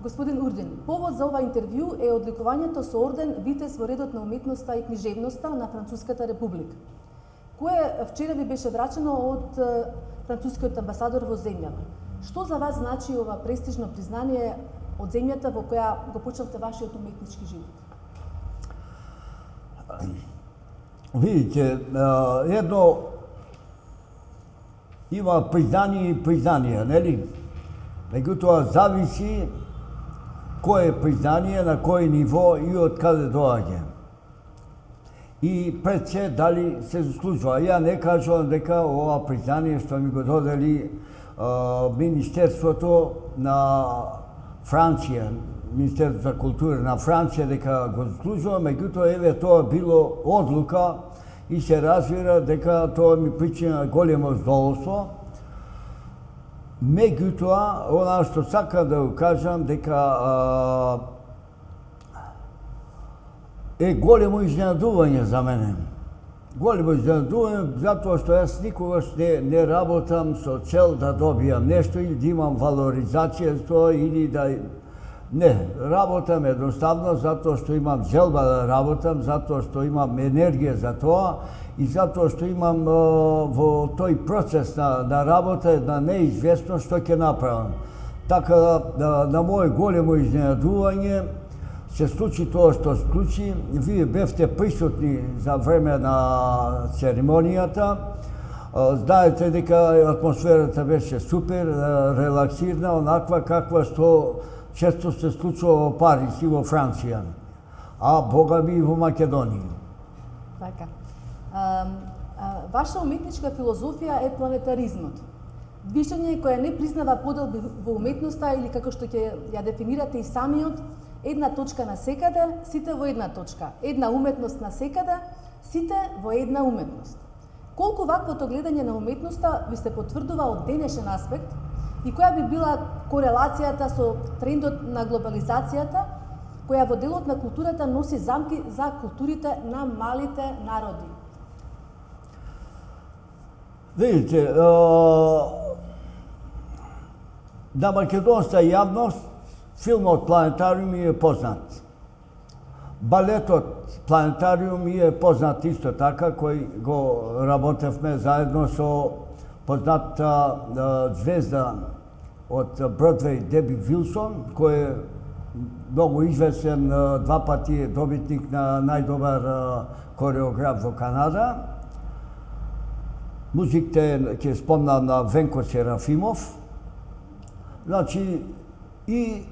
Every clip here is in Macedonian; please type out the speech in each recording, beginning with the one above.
Господин Урдин, повод за ова интервју е одликувањето со орден Витез во редот на уметноста и книжевноста на Француската република, кое вчера ви беше врачено од францускиот амбасадор во земјава. Што за вас значи ова престижно признание од земјата во која го почнавте вашиот уметнички живот? Видите, едно има признание и признание, нели? Меѓутоа зависи кое е признание, на кој ниво и од каде доаѓа. И пред се дали се заслужува. Ја не кажувам дека ова признание што ми го додели Министерството на Франција, Министерството за култура на Франција дека го заслужува, меѓутоа еве тоа било одлука и се разбира дека тоа ми причина големо задоволство. Меѓутоа, она што сакам да го кажам дека е големо изненадување за мене. Големо изненадување затоа што јас никогаш не работам со цел да добијам нешто или да имам валоризација за тоа или да не, работам едноставно затоа што имам желба да работам, затоа што имам енергија за тоа и затоа што имам во тој процес на работа една неизвестност што ќе направам. Така на моје големо изненадување се случи тоа што се случи. Вие бевте присутни за време на церемонијата. Знаете дека атмосферата беше супер, релаксирана, онаква каква што често се случува во Париз и во Франција, а бога ми и во Македонија. Така. Ваша уметничка филозофија е планетаризмот. Движење кое не признава поделби во уметноста или како што ќе ја дефинирате и самиот, една точка на секаде, сите во една точка. Една уметност на секаде, сите во една уметност. Колку ваквото гледање на уметноста ви се потврдува од денешен аспект и која би била корелацијата со трендот на глобализацијата, која во делот на културата носи замки за културите на малите народи? Видите, на македонска јавност филмот Планетариум ми е познат. Балетот Планетариум ми е познат исто така, кој го работевме заедно со познатата звезда од Бродвеј Деби Вилсон, кој е многу известен, два пати е добитник на најдобар кореограф во Канада. Музиките ќе спомнам на Венко Серафимов. Значи, и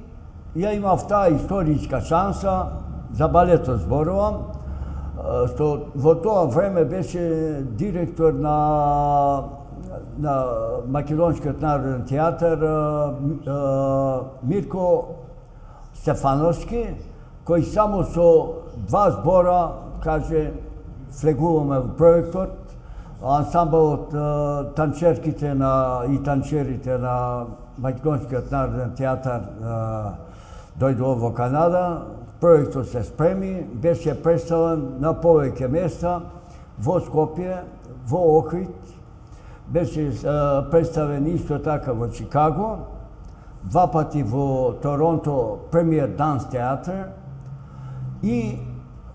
ја имав таа историска шанса, за балетот зборувам, што во тоа време беше директор на Македонскиот народен театар Мирко Стефановски, кој само со два збора каже влегуваме во проектот. Ансамблот танчерките и танчерите на Македонскиот народен театар дојдоа во Канада. Проектот се спреми, беше представен на повеќе места во Скопје, во Охрид, беше представен исто така во Чикаго, два пати во Торонто Премиер Данс театар и,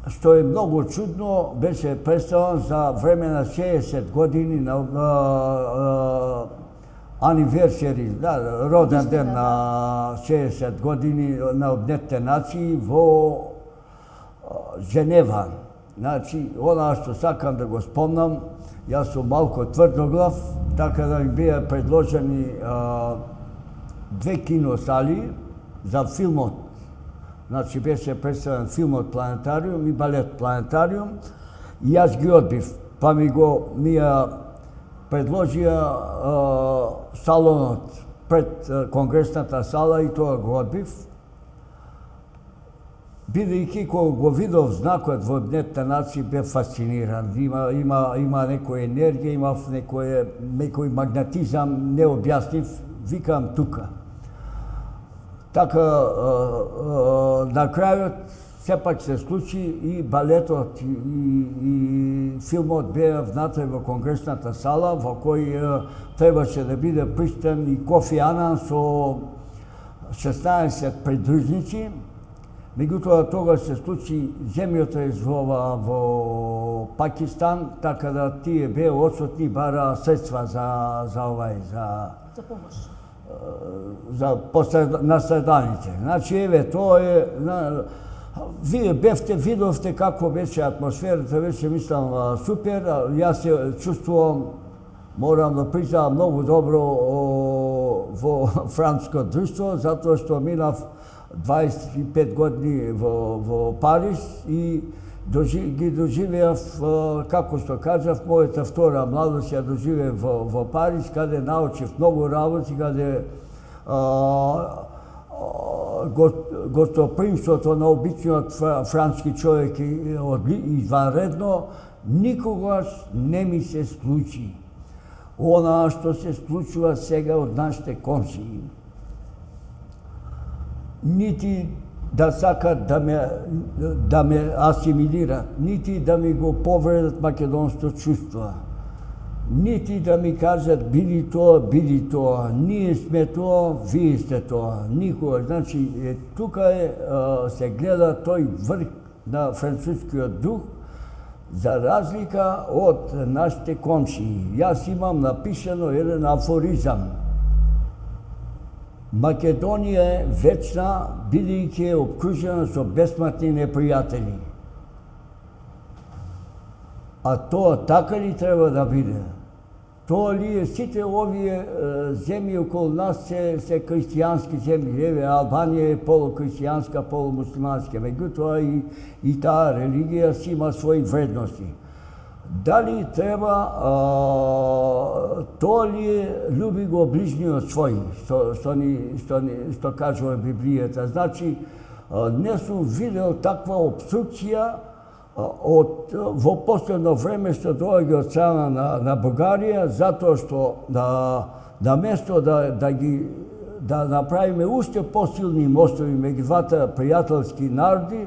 што е многу чудно, беше представен за време на 60 години на аниверсери, роден ден на 60 години на Обединетите нации во Женева. Значи, она што сакам да го спомнам, јас сум малку тврдоглав, така да ми беа предложени две киносали за филмот. Значи, беше представен филмот Планетариум и балет Планетариум, и јас ги одбив, па ми ја предложија салонот пред конгресната сала и тоа го одбив. Бидејќи кога го видов знакот во Обединетите нации бев фасциниран. Има некоја енергија, има некој магнетизам необјаснив, викам тука. Така на крајот сепак се случи и балетот и филмот беа внатре во конгресната сала, во кој требаше да биде пуштен и Кофи Анан со 16 придружници, меѓутоа тогаш се случи земјотрес во Пакистан, така да тие беа одсутни, бараа средства За помош. за настраданите. Значи, еве, тоа е... Вие видовте како беше атмосферата, беше, мислам, супер. Јас се чувствувам, морам да признам, многу добро во француско друштво, затоа што минав 25 години во Париж и ги доживеав, како што кажав, мојата втора младост ја доживеав во Париж, каде научив многу работи, каде гостопримството на обичниот француски човек е изванредно, никогаш не ми се случи она што се случува сега од нашите комшии. Нити да сакат да ме асимилират, нити да ми го повредат македонското чувство, нити да ми кажат били тоа, ние сме тоа, вие сте тоа, никога. Значи, тука се гледа тој врх на францускиот дух, за разлика од нашите комшии. Јас имам напишано еден афоризам. Македонија е вечна, бидејќи е обкружена со бесмртни непријатели. А тоа така ли треба да биде? Тоа ли е сите овие земји околу нас се христијански земји? Еве, Албанија е полухристијанска, полумуслиманска, меѓутоа и таа религија си има своји вредности. Дали треба, тоа ли е люби го ближниот свој, што кажува Библијата? Значи, не сум видел таква обструкција во последно време што доаѓа од страна на Бугарија, затоа што на место да направиме уште посилни мостови меѓу двата пријателски народи,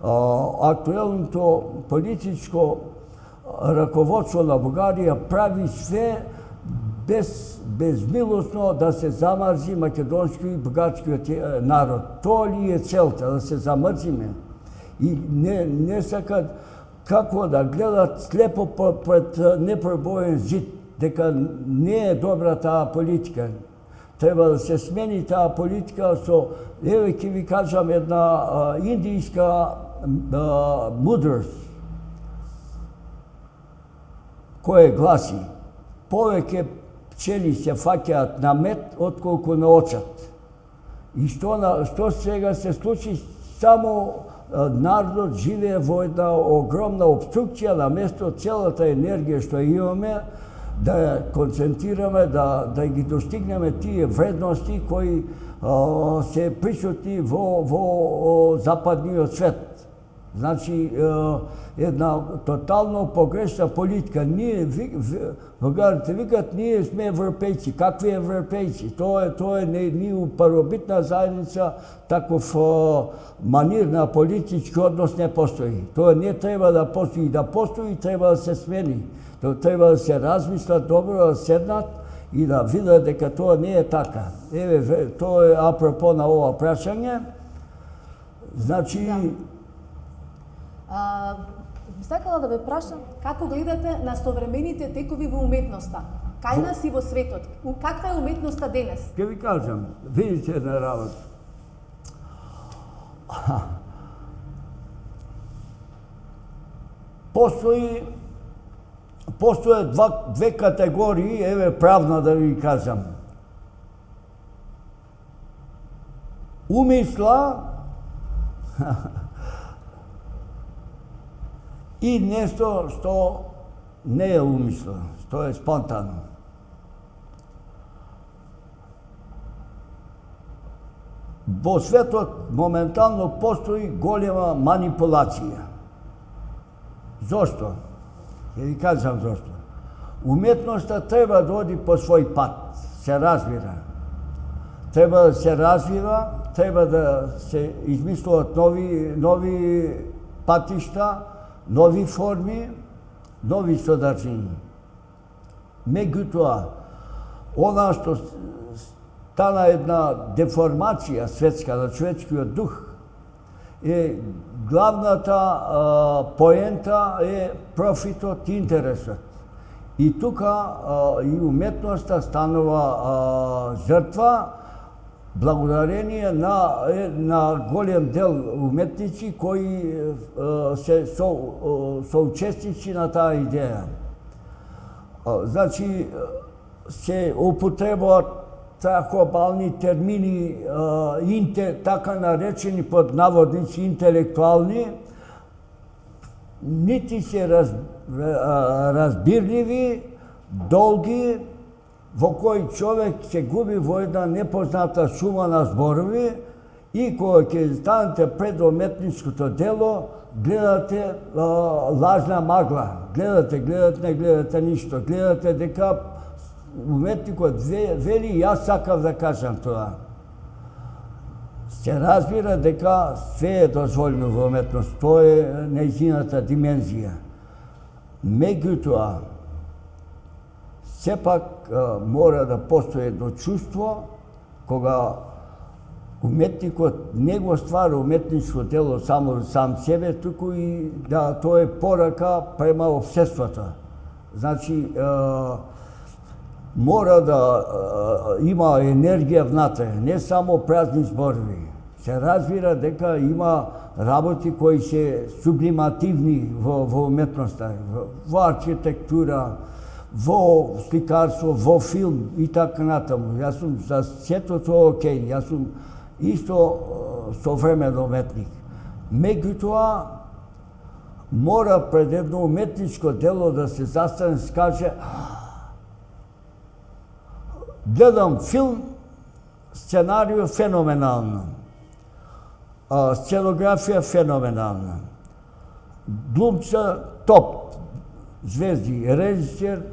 актуелното политичко раководство на Бугарија прави све безмилосно да се замрзи македонски и бугарскиот народ. Тоа ли е целта, да се замрзиме? И не сакат како да гледат слепо пред непробоен зид, дека не е добра таа политика. Треба да се смени таа политика со, еве ќе ви кажам една индијска мудрост, која гласи: повеќе пчели се фаќаат на мед отколку на очат. И што сега се случи? Само народот живее во една огромна обструкција, на место целата енергија што имаме да ја концентрираме, да ги достигнеме тие вредности кои се присутни во западниот свет. Значи, една тотално погрешна политика. Ние, бугарите викат, ние сме европејци. Какви европејци? Тоа е ни у паробитна заедница, таков манир на политички однос не постои. Тоа не треба да постои, треба да се смени. Тоа треба да се размислат добро, да седнат и да видат дека тоа не е така. Еве, тоа е апропо на ова прашање. Значи, сакала да ве прашам како гледате на современите текови во уметноста? Кај нас и во светот? Каква е уметноста денес? Ке ви кажам, видите една работа. Постоje две категории, еве правна да ви кажам. Умисла и нешто што не е умисла, што е спонтано. Во светот моментално постои голема манипулација. Зошто? Ќе ви кажам зошто. Уметноста треба да оди по свој пат, се разбира. Треба да се развива, треба да се измислуват нови патишта, нови форми, нови содржини. Меѓутоа, она што тана една деформација светска на човечкиот дух, главната поента е профитот и интересот. И тука и уметноста станува жртва благодарение на голем дел уметници кои се соучесници на таа идеја. Значи, се употребуваат глобални термини, така наречени под наводници интелектуални, нити се разбирливи, долги, во кој човек се губи во една непозната шума на зборови и кога ќе станете пред уметничкото дело, гледате лажна магла. Гледате, не гледате ништо. Гледате дека уметникот вели, јас сакав да кажам тоа. Се разбира дека све е дозволено во уметност. Тоа е нејзината димензија. Меѓутоа, сепак мора да постои едно чувство кога уметникот не го ствара уметничко дело само сам себе, туку и да тоа е порака према општеството. Значи, мора да има енергија внатре, не само празни зборови. Се разбира дека има работи кои се сублимативни во уметноста, во архитектура, во сликарство, во филм и така натаму. Јас сум за сето тоа окей, јас сум исто современ уметник. Меѓутоа, мора пред едно уметничко дело да се застане, се каже, гледам филм, сценарио феноменално, сценографија феноменална, глумца топ, звезди, режисер,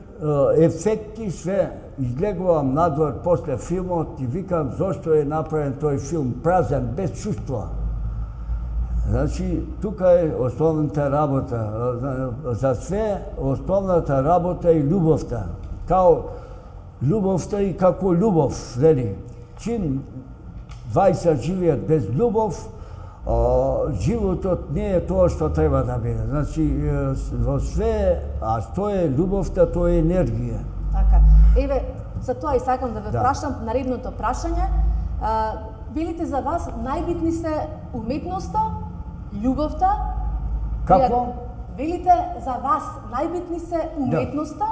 ефекти, све. Излегувам надвор после филмот и викам зошто е направен тој филм празен, без чувства. Значи, тука е основната работа. За све, основната работа е љубовта. Као љубовта и како љубов, вели. Чим двајца живеат без љубов, животот не е тоа што треба да биде. Значи, во све, а што е љубовта, тоа е енергија. Така. Еве, за тоа и сакам да ве прашам наредното прашање. Велите за вас најбитни се уметноста, љубовта? Како? Велите за вас најбитни се уметноста,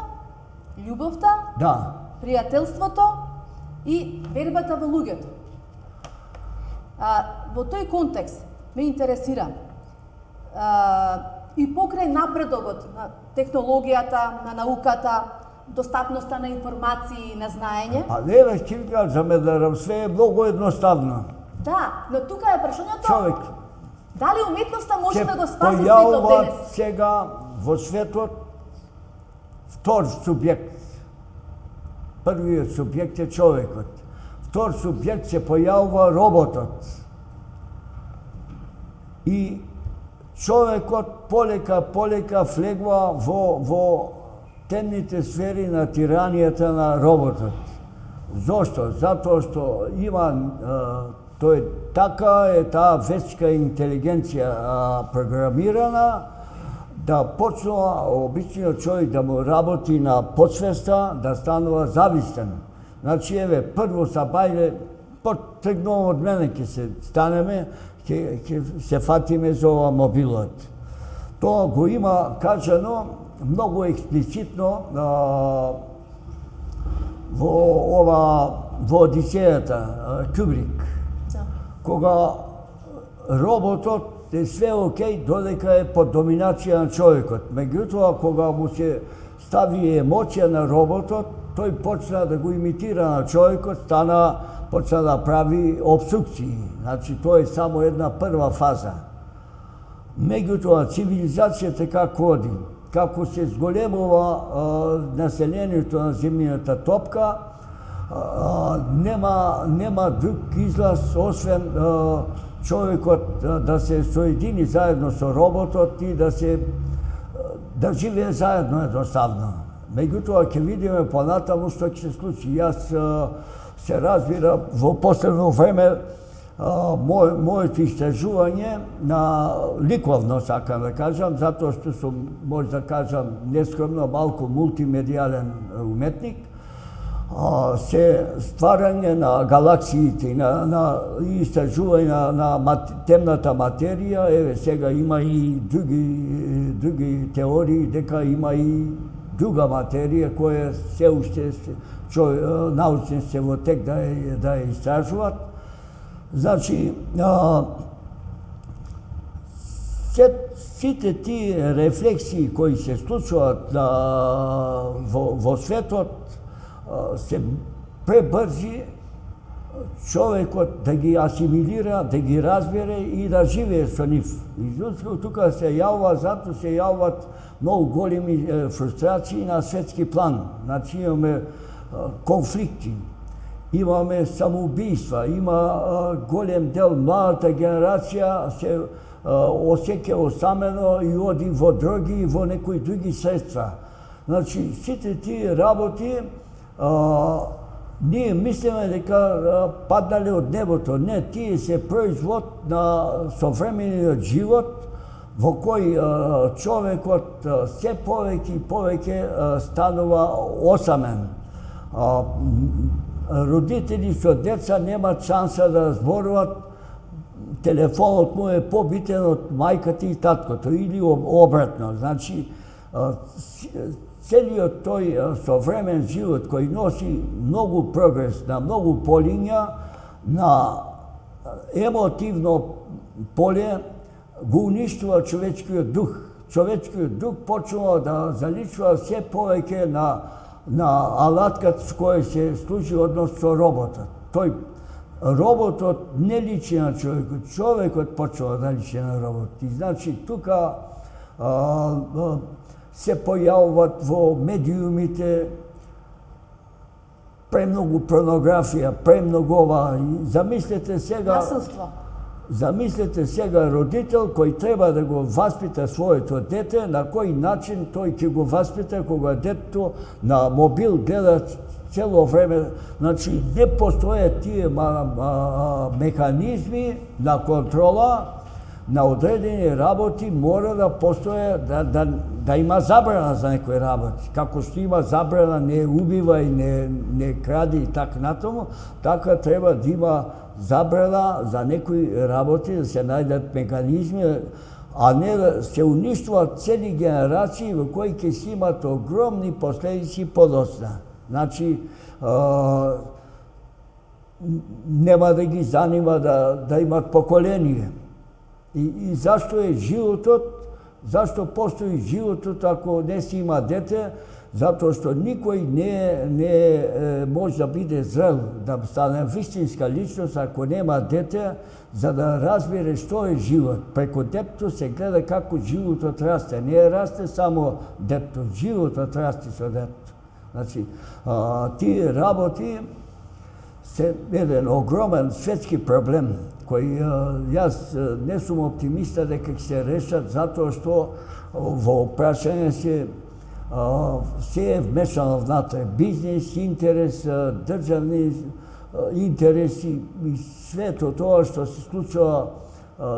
љубовта, пријателството и вербата во луѓето. Во тој контекст ме интересира и покрај напредокот на технологијата, на науката, достапноста на информации, на знаење. Не, ќе ви кажам, све е многу едноставно. Да, но тука е прашањето. Човек. Дали уметноста може да го спаси светот појавува денес? сега во светот втор субјект. Првиот субјект е човекот. Втор субјект се појавува роботот. И човекот полека влегува во темните сфери на тиранијата на роботот. Зошто? Затоа што има тој така е таа вештка интелигенција програмирана да почнува обичниот човек да му работи на подсвеста, да станува завистен. Значи, еве, прво са бајле, тргнувам од мене ќе се станеме, ќе се фатиме за ова мобилот. Тоа го има кажано многу експлицитно во Одисејата, Кубрик. Кога роботот е све окей, додека е под доминација на човекот. Меѓутоа, кога му се стави емоција на роботот, тој почна да го имитира на човекот, почна да прави обструкции. Значи, тоа е само една прва фаза. Меѓутоа, цивилизацијата како оди, како се зголемува населението на земјината топка, нема друг излаз освен човекот да се соедини заедно со роботот и да живее заедно едноставно. Меѓутоа ќе видиме понатаму што ќе се случи. Јас се разбира во последно време моето истражување на ликовно, сакам да кажам, затоа што сум, може да кажам, нескромно малку мултимедијален уметник, се стварање на галаксиите, на истражување на темната материја. Еве сега има и други теории дека има и друга материја која се уште научници во тек да ја истражуваат. Значи, сите тие рефлексии кои се случуваат во светот се пребрзи човекот да ги асимилира, да ги разбере и да живее со нив. И тука се јавуваат многу големи фрустрации на светски план. Значи имаме конфликти, имаме самоубийства, има голем дел младата генерација се осеќа осамено и оди во дроги и во некои други средства. Значи сите тие работи ние мислиме дека паднале од небото. Не, тие се производ на современиот живот во кој човекот се повеќе и повеќе станува осамен. Родители со деца немаат шанса да зборуваат, телефонот му е побитен од мајката и таткото или обратно. Значи, целиот тој современ живот кој носи многу прогрес на многу полиња, на емотивно поле, го уништува човечкиот дух. Човечкиот дух почнува да заличува се повеќе на алатката со која се служи однос со роботот. Роботот не личи на човекот, човекот почнува да личи на роботот. И значи тука се појавуваат во медиумите премногу порнографија, премногу ова. Замислете сега родител кој треба да го васпита своето дете, на кој начин тој ќе го васпита кога детето на мобил гледа цело време. Значи не постојат тие механизми на контрола на одредени работи. Мора да постоje да има забрана за некои работи. Како што има забрана не убива и не кради и така натаму, така треба да има забрана за некои работи, да се најдат механизми, а не да се уништуваат цели генерации во кои ќе си имат огромни последици подоцна. Значи, нема да ги занима да имат поколение. И зашто е животот, зашто постои животот ако не си има дете? Затоа што никој не може да биде зрел, да стане вистинска личност ако нема дете, за да разбере што е живот. Преку детето се гледа како животот расте. Не расте само детето, животот расте со детето. Значи, тие работи се еден огромен светски проблем, кој јас не сум оптимиста дека ќе се решат, затоа што во прашање се е вмешано внатре. Бизнес, интерес, државни интереси и свето тоа што се случува,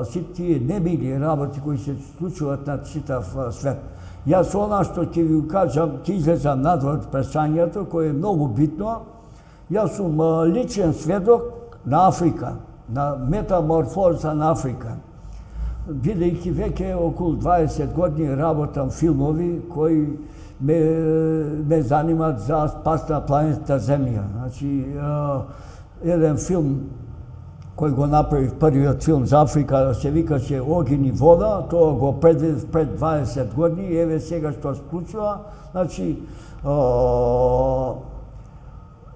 сите тие немили работи кои се случуваат на читав свет. Јас она што ќе ви кажам, ќе излезам надвор од прашањето, кое е многу битно. Јас сум личен сведок на Африка, на метаморфоза на Африка. Бидејќи веќе околу 20 години работам филмови кои ме занимаат за спас на планетата Земја. Значи, еден филм кој го направив, првиот филм за Африка, се викаше Огин и вода, тоа го предвидев пред 20 години, еве сега што се случува. Значи,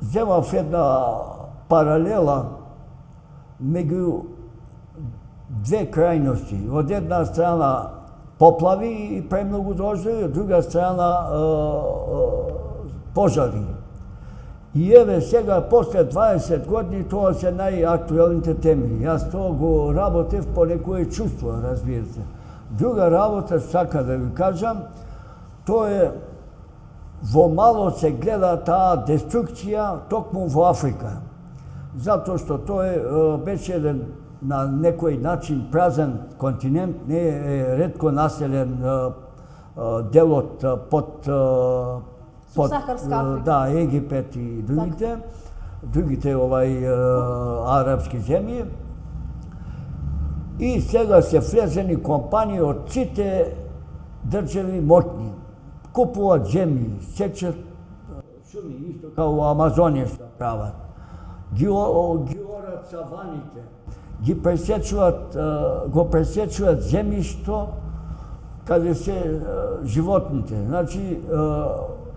земав една паралела меѓу две крајности. Од една страна поплави и премногу дождови, од друга страна пожари. И еве сега, после 20 години, тоа се најактуелните теми. Јас тоа го работев по некое чувство, разбирате. Друга работа, сака да ви кажам, тоа е во мало се гледа таа деструкција токму во Африка. Затоа што тој беше еден на некој начин празен континент, не е ретко населен делот под Сахарска Африка. да, Египет и другите арапски земји. И сега се влезени компании од сите држави моќни. Купуваат земји, сечат шуми, исто као во Амазонија што прават. Ги орат саваните, го пресечуваат земјишто каде се животните. Значи,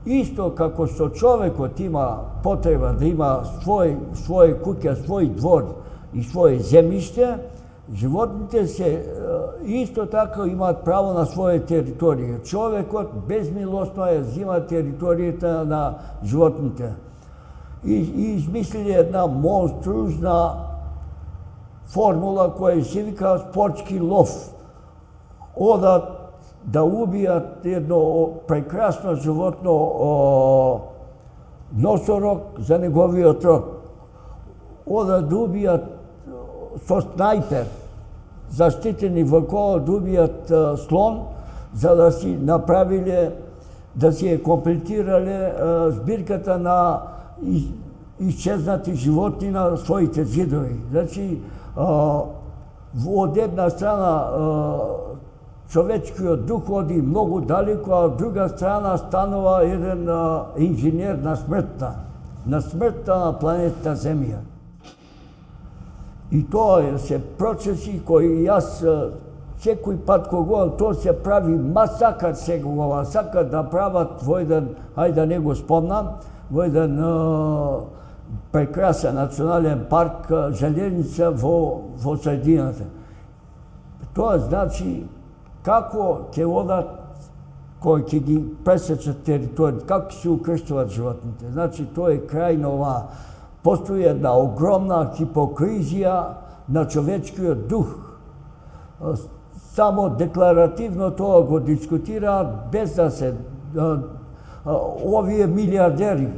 исто како што човекот има потреба да има свој куќа, свој двор и своје земјиште, животните се исто така имаат право на своја територија. Човекот безмилосно ја зима територијата на животните. И измислили една монструозна формула која се вика спортски лов. Одат да убијат едно прекрасно животно носорог за неговиот рог. Одат да убијат со снајпер заштитени вркова, да убијат слон, за да си направиле, да си ја комплетирале збирката на исчезнати животни на своите зидови. Значи, од една страна човечкиот дух оди многу далеко, а од друга страна станува еден инженер на смртта на планетата Земја. И тоа се процеси кои јас секој пат кога тоа се прави, сакат сега, сакат да прават во еден, ајде да не го спомнам, во еден прекрасен национален парк, железница во средината. Тоа значи како ќе одат, кои ќе ги пресечат територија, како се укрштуваат животните. Значи тоа е крај на ова. Постои една огромна хипокризија на човечкиот дух. Само декларативно тоа го дискутираат без да се овие милиардери,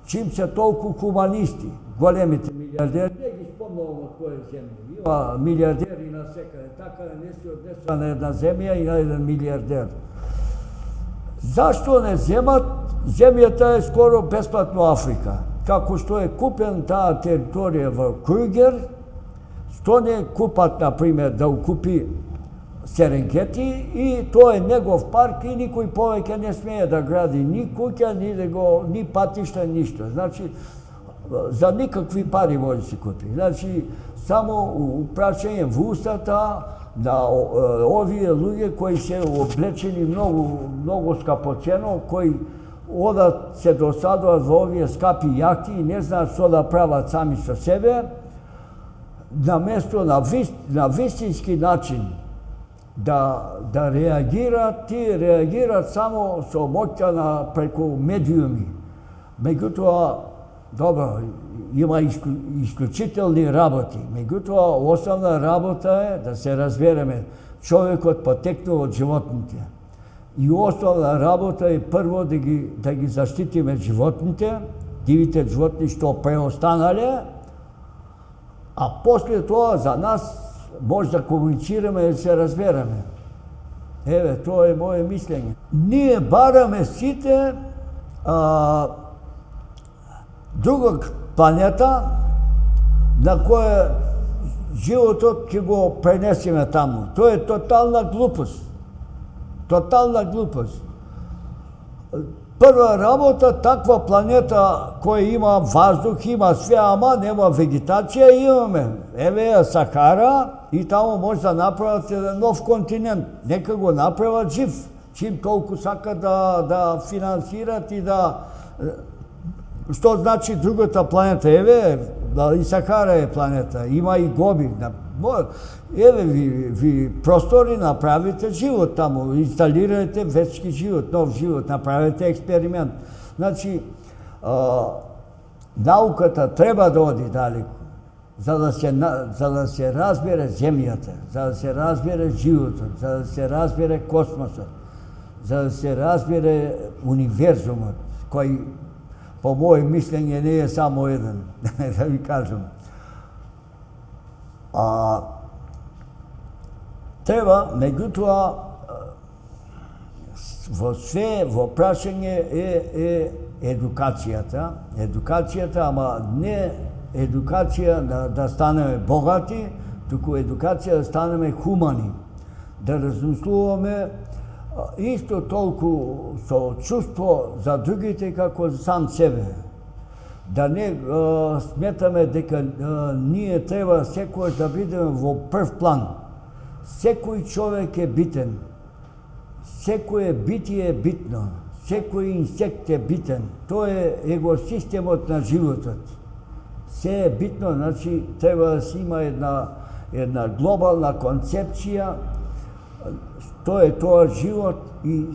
чим се толку хуманисти, големите милиардери, не ги спомнувам од која земја. Има милиардери на секаде, така не се однесува на една земја и на еден милиардер. Зашто не земат? Земјата е скоро бесплатно Африка. Како што е купен таа територија во Кругер, што не купат, например, да укупи Серенгети, и тоа е негов парк и никој повеќе не смее да гради ни куќа, ни патишта, ништо. Значи, за никакви пари може да се купи. Значи, само упрашање во устата на овие луѓе кои се облечени многу скапоцено, кои одат се досадуваат во овие скапи јахти и не знаат што да прават сами со себе, на место на вистински начин да реагираат, тие реагираат само со моќта преку медиуми. Меѓутоа, добро, има исклучителни работи. Меѓутоа, основна работа е да се разбереме. Човекот потекнува од животните. И основна работа е прво да ги заштитиме животните, дивите животни што преостанале, а после тоа за нас може да комуницираме и да се разбереме. Еве, тоа е моје мислење. Ние бараме сите друга планета на која животот ќе го пренесеме таму. Тоа е тотална глупост. Тотална глупост. Прва работа, таква планета која има воздух, има све, ама нема вегетација, имаме. Еве е Сахара и таму може да направат еден нов континент. Нека го направат жив. Чим толку сакат да финансират и да... Што значи другата планета? Еве, и Сахара е планета, има и Гоби. Еве ви простори, направите живот таму, инсталирате вечки живот, нов живот, направете експеримент. Значи, науката треба да оди далеко, за да се разбере земјата, за да се разбере животот, за да се разбере космосот, за да се разбере универзумот, кој по моје мислење не е само еден, да ви кажам. Треба, меѓутоа, во све, во прашање е едукацијата. Едукацијата, ама не едукација да станеме богати, туку едукација да станеме хумани. Да размислуваме исто толку со чувство за другите како за сам себе. Да не сметаме дека ние треба секојаш да бидеме во прв план. Секој човек е битен. Секое битие е битно. Секој инсект е битен. Тоа е егосистемот на животот. Се е битно, значи треба да се има една глобална концепција што е тоа живот и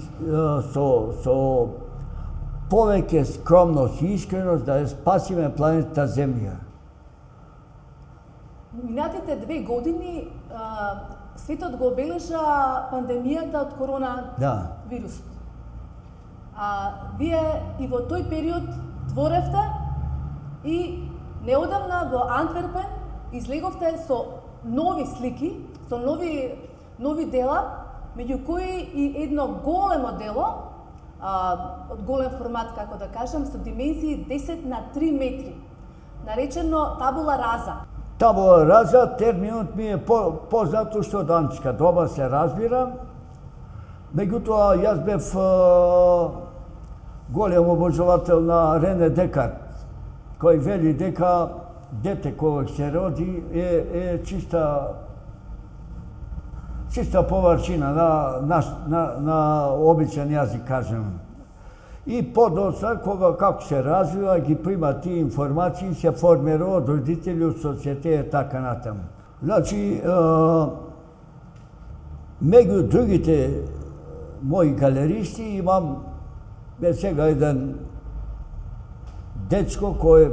со повеќе скромност и искреност да ја спасиме планетата Земја. Минатите 2 години светот го обележа пандемијата од коронавирус. Вие и во тој период творевте и неодамна во Антверпен излеговте со нови слики, со нови дела, меѓу кои и едно големо дело, од голем формат, како да кажам, со димензии 10 на 3 метри, наречено табула раза. Табула раза, терминот ми е познато што од античка доба се разбира. Меѓутоа, јас бев голем обожавател на Рене Декарт, кој вели дека дете кога се роди е чиста површина на обичен јазик, кажем. И подоцна, како се развива, ги прима тие информации, се формира од родители, од социјете и така натаму. Значи, меѓу другите мои галеристи имам сега еден дечко кој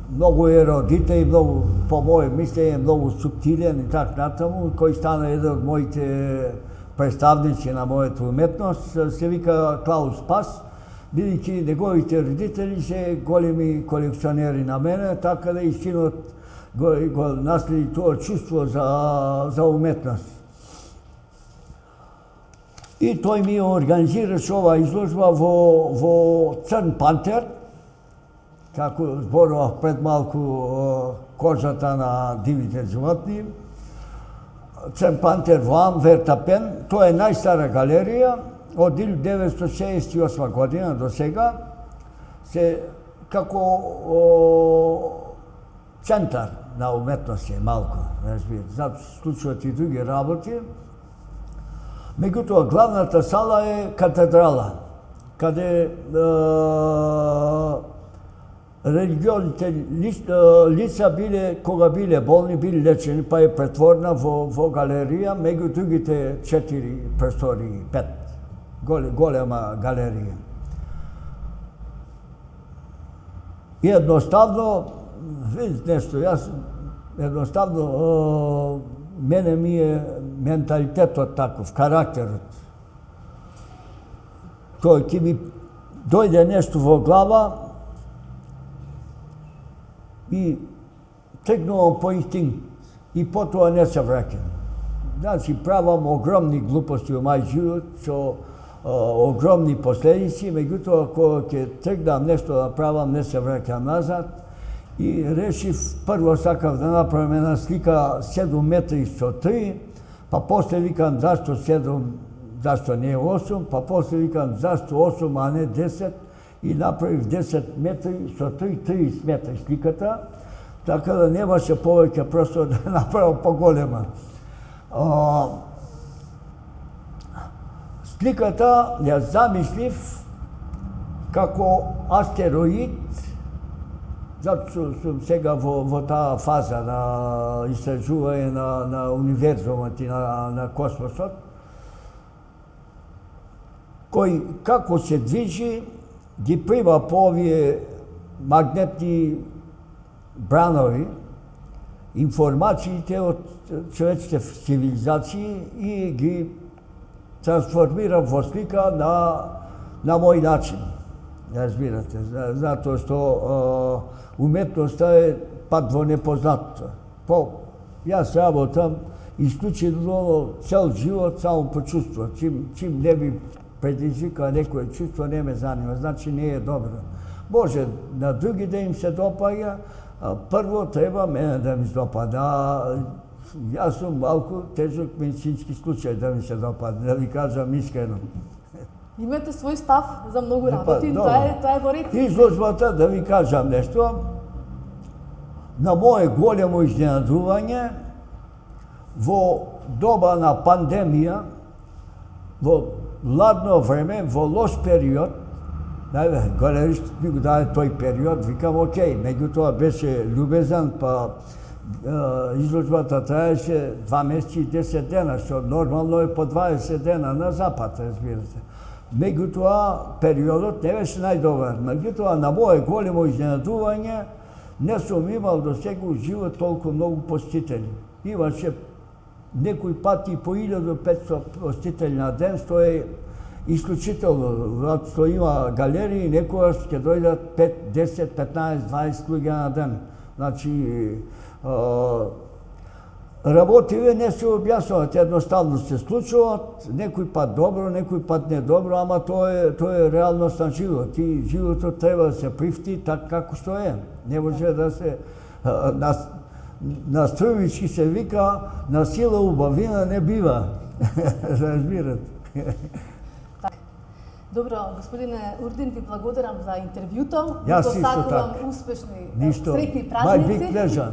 многу еродитен и многу, по моје мислење, многу суптилен и така натаму, кој стана еден од моите представници на мојата уметност, се вика Клаус Пас, бидејќи неговите родители се големи колекционери на мене, така да и синот го наследи тоа чувство за уметност. И тој ми организираше ова изложба во Црн пантер, како зборував пред малку кожата на дивите животни. Црн пантер во Антверпен, тоа е најстара галерија од 1968 година до сега, се како центар на уметност е малку, разбира. Затоа се случуваат и други работи. Меѓутоа, главната сала е катедрала, каде религиозните лица кога биле болни, биле лечени, па е претворена во галерија, меѓу другите 4 простори, 5. Голема галерија. И едноставно, видите нешто, јас едноставно мене ми е менталитетот таков, карактерот. Кој ќе ми дојде нешто во глава и тргнувам по инстинкт и потоа не се враќам. Значи, правам огромни глупости во мој живот со огромни последици, меѓутоа кога ќе тргнам нешто да правам, не се враќам назад. И решив, прво сакав да направам една слика 7 метри со 3, па после викам зашто 7, зашто не 8, па после викам зашто 8, а не 10, и направив 10 метри со 30 метри сликата, така да немаше повеќе просто да направам поголема. Сликата ја замислив како астероид, затоа сум сега во таа фаза на истражување на универзумот и на космосот, кој како се движи, ги прима по овие магнетни бранови информациите од човечките цивилизации и ги трансформира во слика на мој начин. Разбирате, затоа што уметноста е пат во непознатото. Јас работам исклучително цел живот само по чувство. Чим не би предизвика некое чувство, не ме занима, значи не е добро. Може на други да им се допаѓа, прво треба мене да ми се допада. Јас сум малку тежок медицински случај да ми се допадне, да ви кажам искрено. Имате свој став за многу работи, тоа е во ред. Изложбата, да ви кажам нешто, на моје големо изненадување, во доба на пандемија, во ладно време, во лош период, галеристот ми го даде тој период, викам окей, меѓутоа беше љубезан, па изложбата траеше 2 месеци и 10 дена, што нормално е по 20 дена на запад, разбирате. Меѓутоа, периодот не беше најдобар. Меѓутоа, на моје големо изненадување, не сум имал до сега у живот толку многу посетители. Имаше некој пати по 1500 посетители на ден, што е исклучително. Што има галерии, некогаш ќе дојдат 5, 10, 15, 20 луѓе на ден. Значи, работиве не се објаснуват, едноставно се случуваат, некој пат добро, некој пат не добро, ама тоа е реалност на живот. И животот треба да се прифти така како што е. Не може да се на стрвички се вика, на сила убавина не бива. Разбирате. Добро, господине Урдин, ви благодарам за интервјуто. Јас исто така. Успешни, Ништо. среќни празници. My big pleasure.